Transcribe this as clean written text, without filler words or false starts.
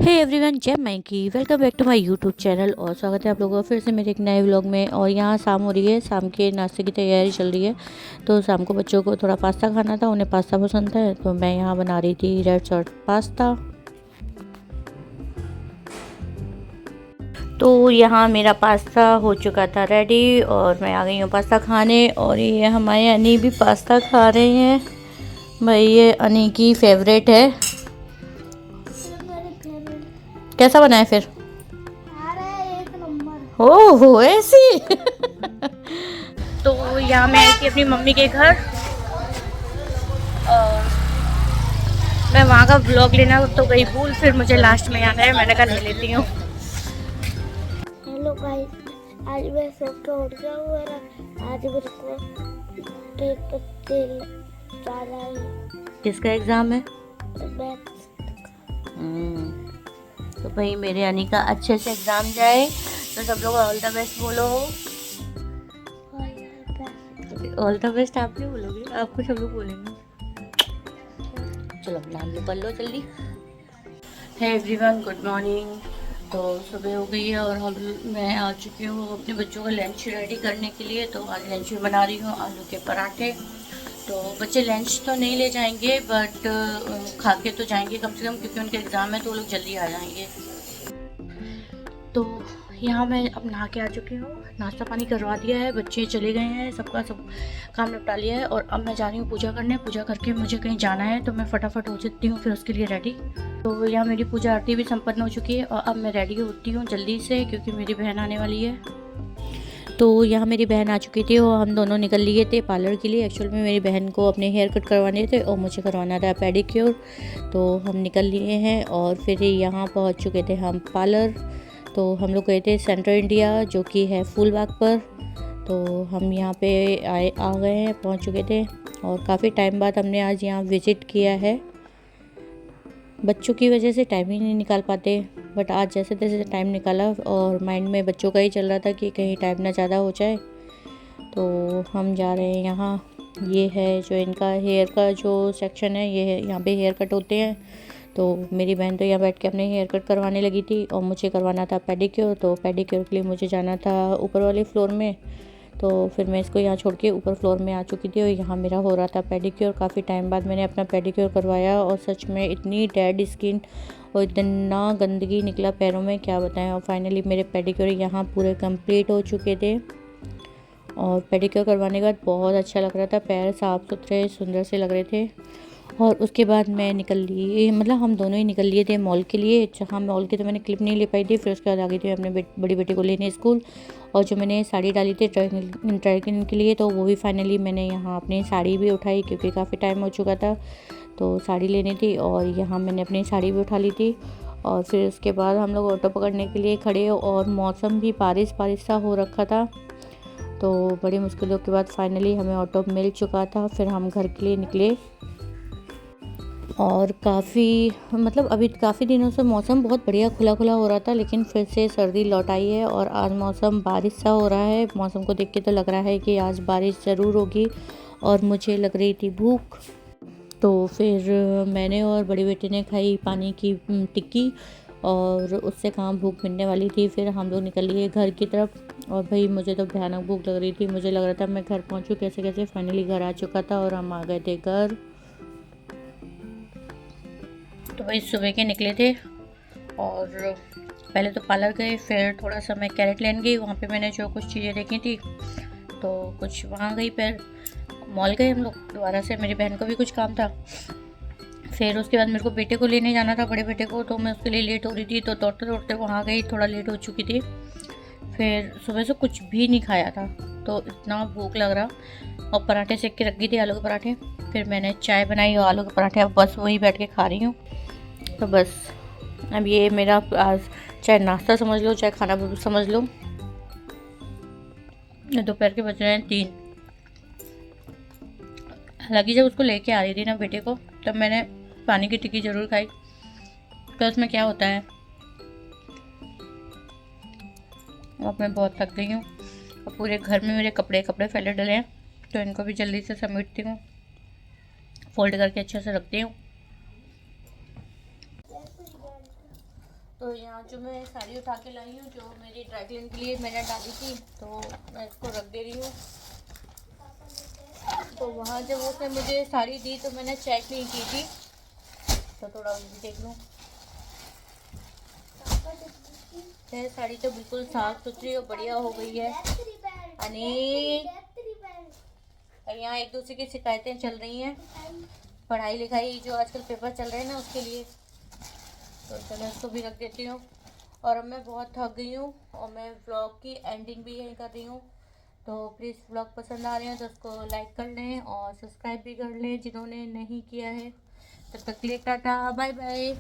हे everyone, जय मैंकी welcome back to my YouTube channel और स्वागत है आप लोगों का फिर से मेरे एक नए व्लॉग में। और यहाँ शाम हो रही है, शाम के नाश्ते की तैयारी चल रही है। तो शाम को बच्चों को थोड़ा पास्ता खाना था, उन्हें पास्ता पसंद है, तो मैं यहाँ बना रही थी रेड सॉस पास्ता। तो यहाँ मेरा पास्ता हो चुका था रेडी और मैं आ गई हूँ पास्ता खाने। और ये हमारे अनी भी पास्ता खा रहे हैं। भाई ये अनी की फेवरेट है। कैसा बना है फिर? एक नंबर। हो ऐसी तो यहाँ मैं आई थी अपनी मम्मी के घर और मैं वहाँ का व्लॉग लेना तो गई भूल, फिर मुझे लास्ट में याद आया, मैंने कहा ले लेती हूँ। हेलो गाइस, आज मैं सो के उठ गया हूँ और आज मेरे को केक का तेल डाला है। किसका एग्ज़ाम है? मैथ्स। तो भाई मेरे अनी का अच्छे से एग्ज़ाम जाए, तो सब लोग ऑल द बेस्ट बोलो। ऑल द बेस्ट आप नहीं बोलोगे, आपको सब लोग बोलेंगे। चलो नाम निकल लो जल्दी। है एवरीवन, गुड मॉर्निंग। तो सुबह हो गई है और मैं आ चुकी हूँ अपने बच्चों का लंच रेडी करने के लिए। तो आज लंच में बना रही हूँ आलू के पराठे। तो बच्चे लंच तो नहीं ले जाएंगे बट खा के तो जाएंगे कम से कम, क्योंकि उनके एग्ज़ाम है तो वो लोग जल्दी आ जाएंगे। तो यहाँ मैं अब नहा के आ चुकी हूँ, नाश्ता पानी करवा दिया है, बच्चे चले गए हैं, सबका सब काम निपटा लिया है। और अब मैं जा रही हूँ पूजा करने। पूजा करके मुझे कहीं जाना है तो मैं फटाफट हो जाती हूँ फिर उसके लिए रेडी। तो यहाँ मेरी पूजा आरती भी संपन्न हो चुकी है और अब मैं रेडी होती हूँ जल्दी से, क्योंकि मेरी बहन आने वाली है। तो यहाँ मेरी बहन आ चुकी थी और हम दोनों निकल लिए थे पार्लर के लिए। एक्चुअल में मेरी बहन को अपने हेयर कट करवाने थे और मुझे करवाना था पेडिक्योर। तो हम निकल लिए हैं और फिर यहाँ पहुँच चुके थे हम पार्लर। तो हम लोग गए थे सेंट्रल इंडिया, जो कि है फूलबाग पर। तो हम यहाँ पे आ गए हैं, पहुँच चुके थे और काफ़ी टाइम बाद हमने आज यहाँ विज़िट किया है। बच्चों की वजह से टाइम ही नहीं निकाल पाते, बट आज जैसे तैसे टाइम निकाला और माइंड में बच्चों का ही चल रहा था कि कहीं टाइम ना ज़्यादा हो जाए। तो हम जा रहे हैं यहाँ। ये है जो इनका हेयर का जो सेक्शन है, ये है यहाँ पे हेयर कट होते हैं। तो मेरी बहन तो यहाँ बैठ के अपने हेयर कट करवाने लगी थी और मुझे करवाना था पेडिक्योर। तो पेडिक्योर के लिए मुझे जाना था ऊपर वाले फ्लोर में। तो फिर मैं इसको यहाँ छोड़ के ऊपर फ्लोर में आ चुकी थी और यहाँ मेरा हो रहा था पेडिक्योर। काफ़ी टाइम बाद मैंने अपना पेडिक्योर करवाया और सच में इतनी डेड स्किन और इतना गंदगी निकला पैरों में, क्या बताएं। और फाइनली मेरे पेडिक्योर यहाँ पूरे कंप्लीट हो चुके थे और पेडिक्योर करवाने के बाद बहुत अच्छा लग रहा था, पैर साफ़ सुथरे सुंदर से लग रहे थे। और उसके बाद मैं निकल ली, मतलब हम दोनों ही निकल लिए थे मॉल के लिए। जहाँ मॉल की तो मैंने क्लिप नहीं ले पाई थी। फिर उसके बाद आ गई थी अपने बड़ी बेटी को लेने स्कूल। और जो मैंने साड़ी डाली थी ट्राई के लिए, तो वो भी फाइनली मैंने यहाँ अपनी साड़ी भी उठाई, क्योंकि काफ़ी टाइम हो चुका था तो साड़ी लेनी थी। और यहाँ मैंने अपनी साड़ी भी उठा ली थी। और फिर उसके बाद हम लोग ऑटो पकड़ने के लिए खड़े और मौसम भी बारिश बारिश सा हो रखा था। तो बड़ी मुश्किलों के बाद फाइनली हमें ऑटो मिल चुका था। फिर हम घर के लिए निकले और अभी काफ़ी दिनों से मौसम बहुत बढ़िया खुला खुला हो रहा था, लेकिन फिर से सर्दी लौट आई है और आज मौसम बारिश सा हो रहा है। मौसम को देख के तो लग रहा है कि आज बारिश ज़रूर होगी। और मुझे लग रही थी भूख, तो फिर मैंने और बड़ी बेटी ने खाई पानी की टिक्की और उससे कहाँ भूख मिटने वाली थी। फिर हम लोग निकल लिए घर की तरफ और भाई मुझे तो भयानक भूख लग रही थी। मुझे लग रहा था मैं घर पहुँचूँ कैसे कैसे। फाइनली घर आ चुका था और हम आ गए थे घर। तो भाई सुबह के निकले थे और पहले तो पार्लर गए, फिर थोड़ा सा मैं कैरेट लेने गई। वहाँ पे मैंने जो कुछ चीज़ें देखी थी तो कुछ वहाँ गई, फिर मॉल गए हम लोग दोबारा से। मेरी बहन को भी कुछ काम था। फिर उसके बाद मेरे को बेटे को लेने जाना था, बड़े बेटे को, तो मैं उसके लिए लेट हो रही थी। तो दौड़ते दौड़ते वहाँ गई, थोड़ा लेट हो चुकी थी। फिर सुबह से कुछ भी नहीं खाया था तो इतना भूख लग रहा। और पराठे सेक के रख दी थी, आलू के पराठे। फिर मैंने चाय बनाई और आलू के पराठे अब बस वही बैठ के खा रही हूँ। तो बस अब ये मेरा आज चाहे नाश्ता समझ लो चाहे खाना समझ लो। दोपहर के बज रहे हैं 3। हालांकि जब उसको लेके आ रही थी ना बेटे को, तब मैंने पानी की टिक्की ज़रूर खाई। तो उसमें क्या होता है, अब मैं बहुत थक गई हूँ और पूरे घर में मेरे कपड़े फैले डले हैं। तो इनको भी जल्दी से समेटती हूँ, फोल्ड करके अच्छे से रखती हूँ। तो यहाँ जो मैं साड़ी उठा के लाई हूँ, जो मेरी ड्राई क्लीन के लिए मैंने डाली थी, तो मैं इसको रख दे रही हूँ। तो वहाँ जब उसने मुझे साड़ी दी तो मैंने चेक नहीं की थी, तो थोड़ा वो भी देख लूँ। यह साड़ी तो बिल्कुल साफ सुथरी और बढ़िया हो गई है। और यहाँ एक दूसरे की शिकायतें चल रही हैं, पढ़ाई लिखाई जो आजकल पेपर चल रहे हैं ना, उसके लिए। तो चलो इसको भी रख देती हूँ। और अब मैं बहुत थक गई हूँ और मैं व्लॉग की एंडिंग भी यहीं कर रही हूँ। तो प्लीज़ व्लॉग पसंद आ रहे हैं तो उसको लाइक कर लें और सब्सक्राइब भी कर लें जिन्होंने नहीं किया है। तब तक के लिए टाटा बाय बाय।